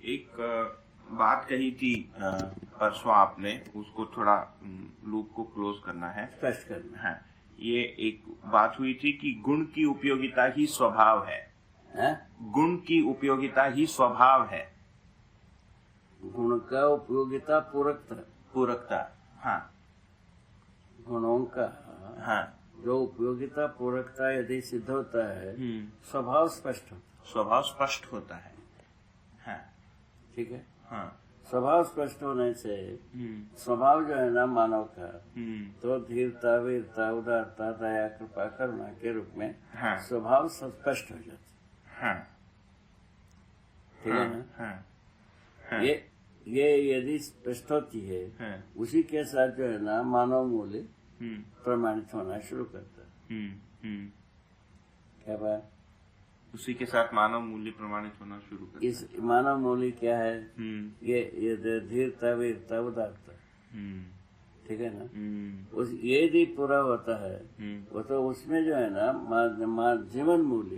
एक बात कही थी परसों आपने, उसको थोड़ा लूप को क्लोज करना है, स्पष्ट करना है। ये एक बात हुई थी कि गुण की उपयोगिता ही स्वभाव है। गुण की उपयोगिता ही स्वभाव है। गुण का उपयोगिता पूरकता। हाँ, गुणों का हाँ, जो उपयोगिता पूरकता यदि सिद्ध होता है स्वभाव स्पष्ट होता है। हाँ, ठीक है। हाँ, स्वभाव स्पष्ट होने से स्वभाव जो है ना मानव का, तो धीरता, वीरता, उदारता, दया, कृपा, करुणा के रूप में स्वभाव स्पष्ट हो जाता है। ठीक है ना। ये यदि स्पष्ट होती है, उसी के साथ जो है ना मानव मूल्य प्रमाणित होना शुरू करता है। क्या बात? उसी के साथ मानव मूल्य प्रमाणित होना शुरू करता है। इस मानव मूल्य क्या है? ये धीरता, वीरता, उदारता। ठीक है ना। ये यदि पूरा होता है वो तो उसमें जो है ना जीवन मूल्य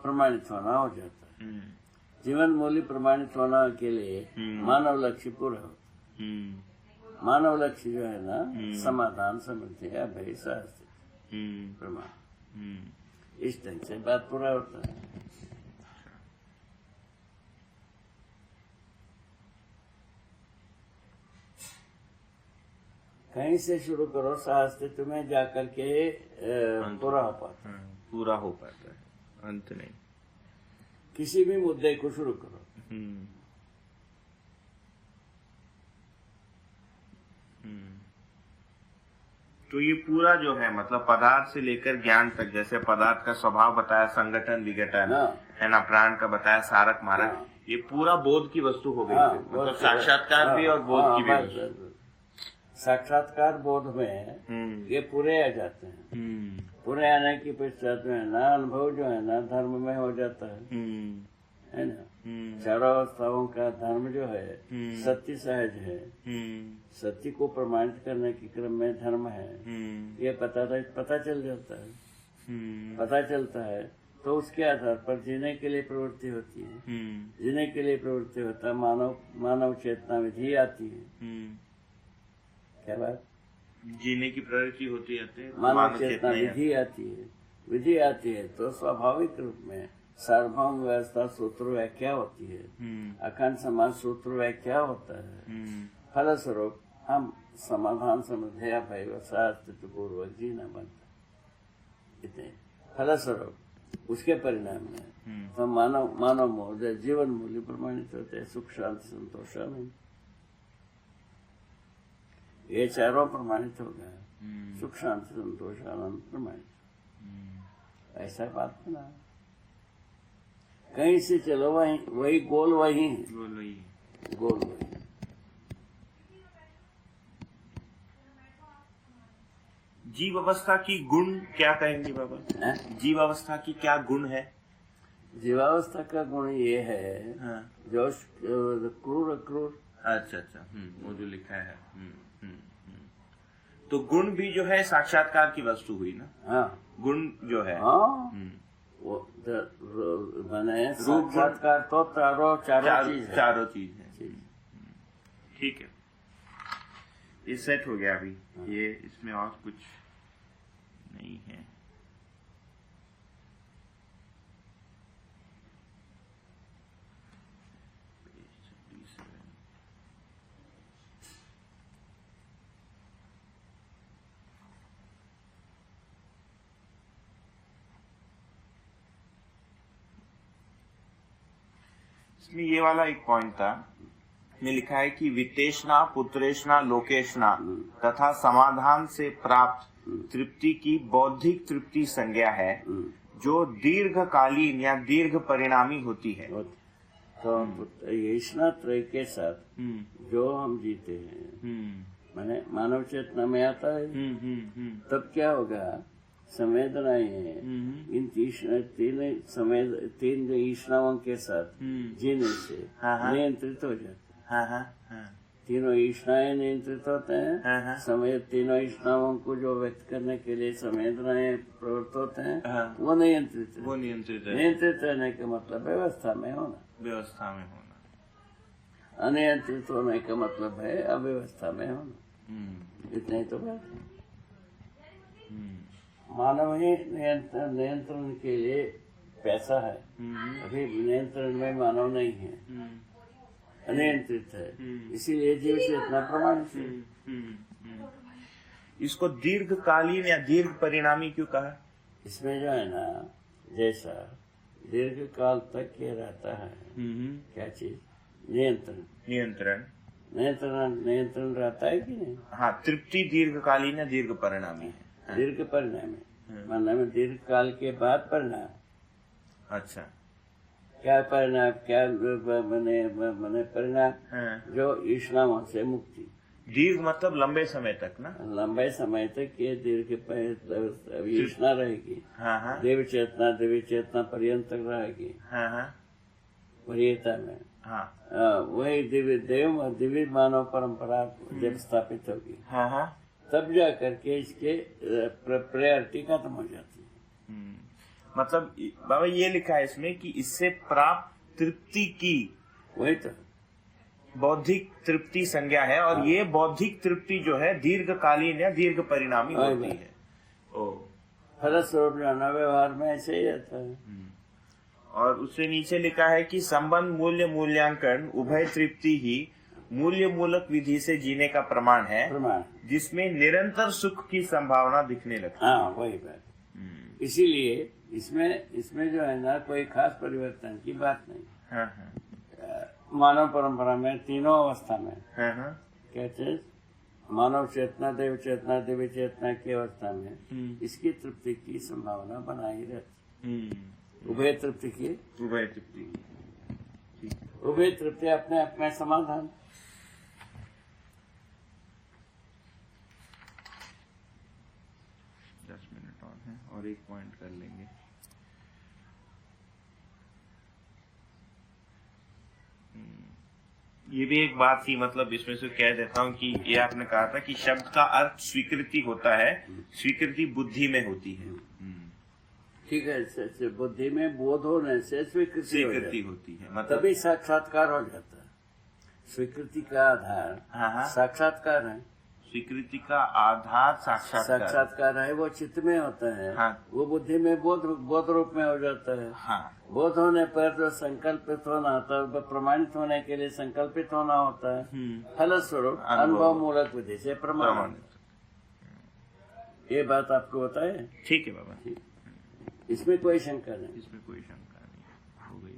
प्रमाणित होना हो जाता है। जीवन मूल्य प्रमाणित होना के लिए मानव लक्ष्य पूरा होता है। मानव लक्ष्य जो है ना समाधान, समृद्धि, अभय, सहस्त्र, प्रमाण, इस ढंग से बात पूरा होता है। कहीं से शुरू करो, सहस्त्र में जाकर के पूरा हो पाता है। पूरा हो पाता है, अंत नहीं। किसी भी मुद्दे को शुरू करो। तो ये पूरा जो है मतलब पदार्थ से लेकर ज्ञान तक, जैसे पदार्थ का स्वभाव बताया, संगठन विघटन, है ना, प्राण का बताया, सारक मारक, ये पूरा बोध की वस्तु हो गई। मतलब साक्षात्कार भी और बोध की भी वस्तु। साक्षात्कार बोध में ये पूरे आ जाते हैं। पूरे आने की पश्चात जो है ना अनुभव जो है ना धर्म में हो जाता है ना। चारों अवस्थाओं का धर्म जो है सत्य सहज है। सत्य को प्रमाणित करने के क्रम में धर्म है, ये पता चल जाता है। पता चलता है तो उसके आधार पर जीने के लिए प्रवृत्ति होती है। जीने के लिए प्रवृत्ति होता है, मानव चेतना विधि आती है। क्या बात? जीने की प्रवृत्ति होती है, मानव चेतना विधि आती है तो स्वाभाविक रूप में सार्वभौम व्यवस्था सूत्र व्याख्या होती है। अखंड समाज सूत्र व्याख्या होता है। फलस्वरूप हम समाधान, समृद्धि, अभय, अस्तित्व पूर्वक जीना बनता है। इतने फलस्वरूप उसके परिणाम में तो मानव मूल्य, जीवन मूल्य प्रमाणित होते हैं। सुख, शांति, संतोष, आनंद, ये चारों प्रमाणित हो गए। सुख, शांति, संतोष, आनंद प्रमाणित। ऐसा बात बना। कहीं से चलो वही गोल वही है। गोल वही। जीव अवस्था की गुण क्या कहेंगे बाबा? जीव अवस्था की क्या गुण है? जीवावस्था का गुण ये है जो क्रूर। अच्छा, वो जो लिखा है। तो गुण भी जो है साक्षात्कार की वस्तु हुई ना। गुण जो है वो मैंने साक्षात्कार तो चारों चीज है। ठीक है, ये सेट हो गया। अभी ये इसमें और कुछ नहीं है। इसमें ये वाला एक पॉइंट था, में लिखा है कि वित्तेषणा, पुत्रेषणा, लोकेषणा तथा समाधान से प्राप्त तृप्ति की बौद्धिक तृप्ति संज्ञा है, जो दीर्घकालीन या दीर्घ परिणामी होती है। तो येषणा त्रय के साथ जो हम जीते हैं, माने मानव चेतना में आता है, तब क्या होगा? संवेदनाएं हैं, इन तीन ईष्णाओं के साथ जीने से नियंत्रित हो जाते हैं। तीनों ईष्णाएं नियंत्रित होते हैं। समय तीनों ईष्णाओं को जो व्यक्त करने के लिए संवेदनाएं प्रवृत्त होते हैं, वो नियंत्रित है। नियंत्रित रहने का मतलब व्यवस्था में होना। अनियंत्रित होने का मतलब है अव्यवस्था में होना। इतना ही तो बात है। मानव ही नियंत्रण के लिए पैसा है। अभी नियंत्रण में मानव नहीं है, अनियंत्रित है, इसीलिए जीव चेतना प्रमाणित है। इसको दीर्घकालीन या दीर्घ परिणामी क्यों कहा? इसमें जो है ना, जैसा दीर्घ काल तक ये रहता है, क्या चीज? नियंत्रण। नियंत्रण रहता है कि नहीं? हाँ, तृप्ति दीर्घकालीन या दीर्घ परिणामी है। दीर्घ परिणामी मतलब दीर्घ काल के बाद परिणाम। अच्छा, क्या परिणाम? क्या बने परिणाम? जो ईष्णाओं से मुक्ति। दीर्घ मतलब लंबे समय तक ना? लंबे समय तक ये दीर्घ ईष्णा रहेगी। हाँ। देवी चेतना पर्यंत तक रहेगी। हाँ। वरीयता में। हाँ। वही दिव्य मानव परंपरा जब स्थापित होगी, हाँ। तब जा करके इसके प्रायोरिटी खत्म हो जाती है। मतलब बाबा ये लिखा है इसमें कि इससे प्राप्त तृप्ति की, वही तो बौद्धिक तृप्ति संज्ञा है, और ये बौद्धिक तृप्ति जो है दीर्घकालीन या दीर्घ परिणामी होती है। फलस्वरूप जाना व्यवहार में ऐसे ही रहता है। और उससे नीचे लिखा है कि संबंध मूल्य मूल्यांकन उभय तृप्ति ही मूल्य मूलक विधि से जीने का प्रमाण है, जिसमें निरंतर सुख की संभावना दिखने लगती है। हाँ, वही बात। इसीलिए इसमें जो है ना, कोई खास परिवर्तन की बात नहीं। हाँ। मानव परंपरा में तीनों अवस्था में हाँ। क्या चीज? मानव चेतना, देव चेतना, दिव्य चेतना की अवस्था में इसकी तृप्ति की संभावना बनाई रहती। उभय तृप्ति की, उभय तृप्ति अपने आप में समाधान। और एक पॉइंट कर लेंगे। ये भी एक बात थी, मतलब इसमें से कह देता हूँ कि ये आपने कहा था कि शब्द का अर्थ स्वीकृति होता है, स्वीकृति बुद्धि में होती है। ठीक है, बुद्धि में बोध होने से स्वीकृति होती है, मतलब तभी साक्षात्कार हो जाता है। स्वीकृति का आधार साक्षात्कार है। स्वीकृति का आधार साक्षात्कार है, वो चित्त में होता है। हाँ। वो बुद्धि में बोध रूप में हो जाता है। हाँ। बोध होने पर जो संकल्पित होना होता है, प्रमाणित होने के लिए संकल्पित होना होता है। फलस्वरूप अनुभव मूलक विधि से प्रमाणित। ये बात आपको बताए? ठीक है बाबा। इसमें कोई शंका नहीं। हो गई।